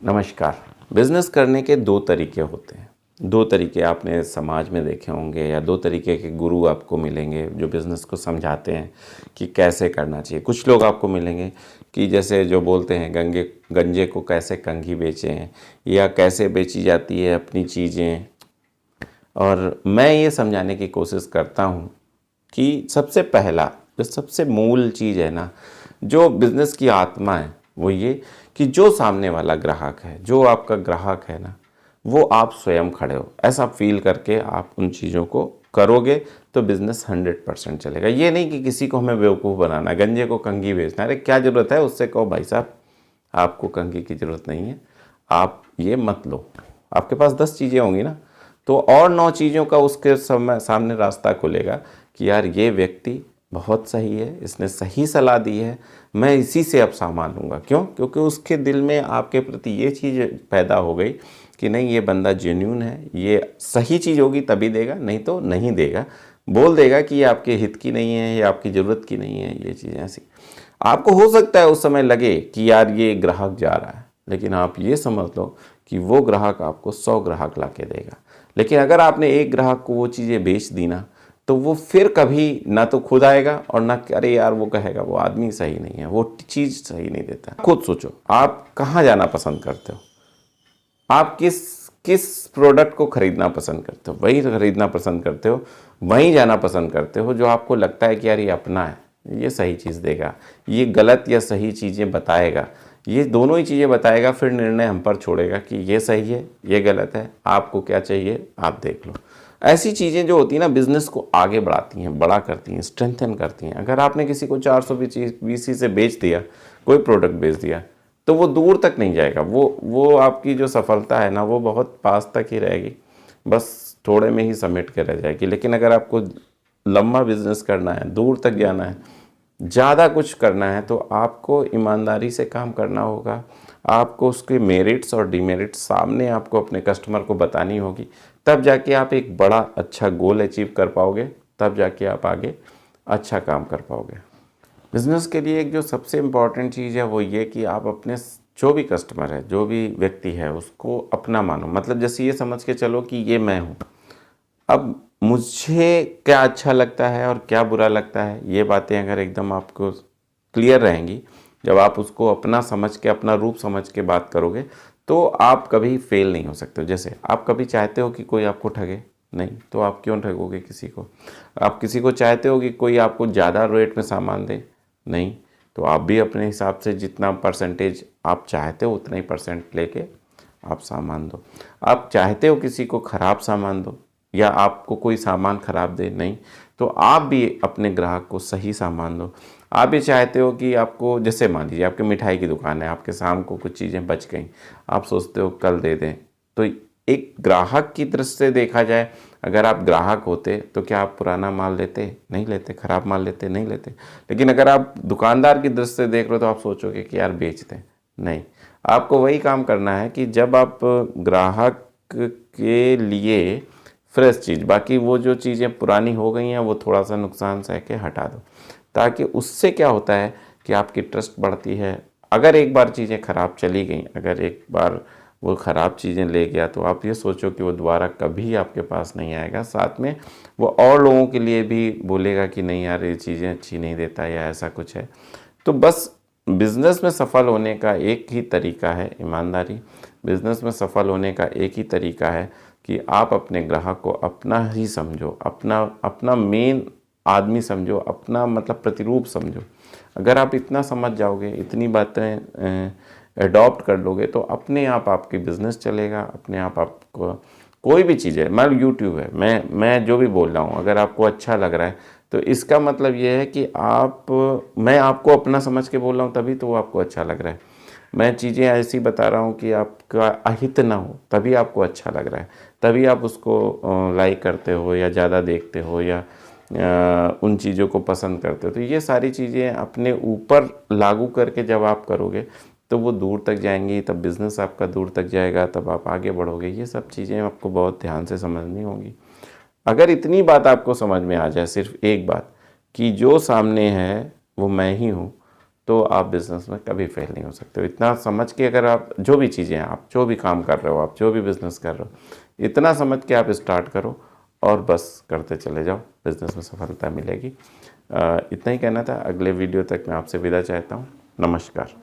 नमस्कार। बिज़नेस करने के दो तरीके होते हैं। दो तरीके आपने समाज में देखे होंगे या दो तरीके के गुरु आपको मिलेंगे जो बिज़नेस को समझाते हैं कि कैसे करना चाहिए। कुछ लोग आपको मिलेंगे कि जैसे जो बोलते हैं गंजे को कैसे कंघी बेचें या कैसे बेची जाती है अपनी चीज़ें। और मैं ये समझाने की कोशिश करता हूँ कि सबसे पहला जो सबसे मूल चीज़ है ना, जो बिज़नेस की आत्मा है वो ये कि जो सामने वाला ग्राहक है, जो आपका ग्राहक है ना, वो आप स्वयं खड़े हो, ऐसा फील करके आप उन चीज़ों को करोगे तो बिज़नेस 100% चलेगा। ये नहीं कि किसी को हमें बेवकूफ़ बनाना, गंजे को कंघी बेचना, अरे क्या ज़रूरत है, उससे कहो भाई साहब आपको कंघी की ज़रूरत नहीं है, आप ये मत लो। आपके पास 10 चीज़ें होंगी ना, तो और 9 चीज़ों का उसके सामने रास्ता खुलेगा कि यार ये व्यक्ति बहुत सही है, इसने सही सलाह दी है, मैं इसी से अब सामान लूँगा। क्यों? क्योंकि उसके दिल में आपके प्रति ये चीज़ पैदा हो गई कि नहीं, ये बंदा जेन्युइन है, ये सही चीज़ होगी तभी देगा, नहीं तो नहीं देगा। बोल देगा कि ये आपके हित की नहीं है, ये आपकी ज़रूरत की नहीं है, ये चीज़ें ऐसी। आपको हो सकता है उस समय लगे कि यार ये ग्राहक जा रहा है, लेकिन आप ये समझ लो कि वो ग्राहक आपको 100 ग्राहक ला के देगा। लेकिन अगर आपने एक ग्राहक को वो चीज़ें बेच दी ना, तो वो फिर कभी ना तो खुद आएगा और ना अरे यार वो कहेगा वो आदमी सही नहीं है, वो चीज़ सही नहीं देता। खुद सोचो आप कहाँ जाना पसंद करते हो, आप किस किस प्रोडक्ट को खरीदना पसंद करते हो, वही खरीदना पसंद करते हो, वहीं जाना पसंद करते हो जो आपको लगता है कि यार ये अपना है, ये सही चीज़ देगा, ये गलत या सही चीज़ें बताएगा, ये दोनों ही चीज़ें बताएगा, फिर निर्णय हम पर छोड़ेगा कि ये सही है ये गलत है, आपको क्या चाहिए आप देख लो। ऐसी चीज़ें जो होती हैं ना, बिज़नेस को आगे बढ़ाती हैं, बड़ा करती हैं, स्ट्रेंथन करती हैं। अगर आपने किसी को 420 से बेच दिया, कोई प्रोडक्ट बेच दिया, तो वो दूर तक नहीं जाएगा। वो आपकी जो सफलता है ना, वो बहुत पास तक ही रहेगी, बस थोड़े में ही समेट के रह जाएगी। लेकिन अगर आपको लंबा बिजनेस करना है, दूर तक जाना है, ज़्यादा कुछ करना है, तो आपको ईमानदारी से काम करना होगा। आपको उसके मेरिट्स और डिमेरिट्स सामने आपको अपने कस्टमर को बतानी होगी, तब जाके आप एक बड़ा अच्छा गोल अचीव कर पाओगे, तब जाके आप आगे अच्छा काम कर पाओगे। बिज़नेस के लिए एक जो सबसे इम्पॉर्टेंट चीज़ है वो ये कि आप अपने जो भी कस्टमर है, जो भी व्यक्ति है, उसको अपना मानो। मतलब जैसे ये समझ के चलो कि ये मैं हूँ, अब मुझे क्या अच्छा लगता है और क्या बुरा लगता है, ये बातें अगर एकदम आपको क्लियर रहेंगी, जब आप उसको अपना समझ के, अपना रूप समझ के बात करोगे, तो आप कभी फेल नहीं हो सकते हो। जैसे आप कभी चाहते हो कि कोई आपको ठगे नहीं, तो आप क्यों ठगोगे किसी को? आप किसी को चाहते हो कि कोई आपको ज़्यादा रेट में सामान दे नहीं, तो आप भी अपने हिसाब से जितना परसेंटेज आप चाहते हो उतना ही परसेंट लेके आप सामान दो। आप चाहते हो किसी को ख़राब सामान दो या आपको कोई सामान ख़राब दे नहीं, तो आप भी अपने ग्राहक को सही सामान दो। आप भी चाहते हो कि आपको, जैसे मान लीजिए आपकी मिठाई की दुकान है, आपके शाम को कुछ चीज़ें बच गई, आप सोचते हो कल दे दें, तो एक ग्राहक की दृष्टि से देखा जाए, अगर आप ग्राहक होते तो क्या आप पुराना माल लेते? नहीं लेते। ख़राब माल लेते? नहीं लेते। लेकिन अगर आप दुकानदार की दृष्टि से देख रहे हो तो आप सोचोगे कि यार बेच दें। नहीं, आपको वही काम करना है कि जब आप ग्राहक के लिए फ्रेश चीज़, बाकी वो जो चीज़ें पुरानी हो गई हैं वो थोड़ा सा नुकसान सह के हटा दो, ताकि उससे क्या होता है कि आपकी ट्रस्ट बढ़ती है। अगर एक बार चीज़ें ख़राब चली गई, अगर एक बार वो ख़राब चीज़ें ले गया, तो आप ये सोचो कि वो दोबारा कभी आपके पास नहीं आएगा। साथ में वो और लोगों के लिए भी बोलेगा कि नहीं यार ये चीज़ें अच्छी नहीं देता या ऐसा कुछ है। तो बस बिज़नेस में सफल होने का एक ही तरीका है ईमानदारी। बिज़नेस में सफल होने का एक ही तरीका है कि आप अपने ग्राहक को अपना ही समझो, अपना अपना मेन आदमी समझो, अपना मतलब प्रतिरूप समझो। अगर आप इतना समझ जाओगे, इतनी बातें एडॉप्ट कर लोगे, तो अपने आप आपकी बिज़नेस चलेगा, अपने आप आपको कोई भी चीज़ है, मान लो यूट्यूब है, मैं जो भी बोल रहा हूँ अगर आपको अच्छा लग रहा है, तो इसका मतलब ये है कि मैं आपको अपना समझ के बोल रहा हूँ, तभी तो वो आपको अच्छा लग रहा है। मैं चीज़ें ऐसी बता रहा हूँ कि आपका अहित ना हो, तभी आपको अच्छा लग रहा है, तभी आप उसको लाइक करते हो या ज़्यादा देखते हो या उन चीज़ों को पसंद करते हो। तो ये सारी चीज़ें अपने ऊपर लागू करके जब आप करोगे तो वो दूर तक जाएंगी, तब बिज़नेस आपका दूर तक जाएगा, तब आप आगे बढ़ोगे। ये सब चीज़ें आपको बहुत ध्यान से समझनी होंगी। अगर इतनी बात आपको समझ में आ जाए, सिर्फ एक बात, कि जो सामने है वो मैं ही हूँ, तो आप बिज़नेस में कभी फेल नहीं हो सकते हो। इतना समझ के अगर आप जो भी चीज़ें हैं, आप जो भी काम कर रहे हो, आप जो भी बिज़नेस कर रहे हो, इतना समझ के आप स्टार्ट करो और बस करते चले जाओ, बिज़नेस में सफलता मिलेगी। इतना ही कहना था। अगले वीडियो तक मैं आपसे विदा चाहता हूँ। नमस्कार।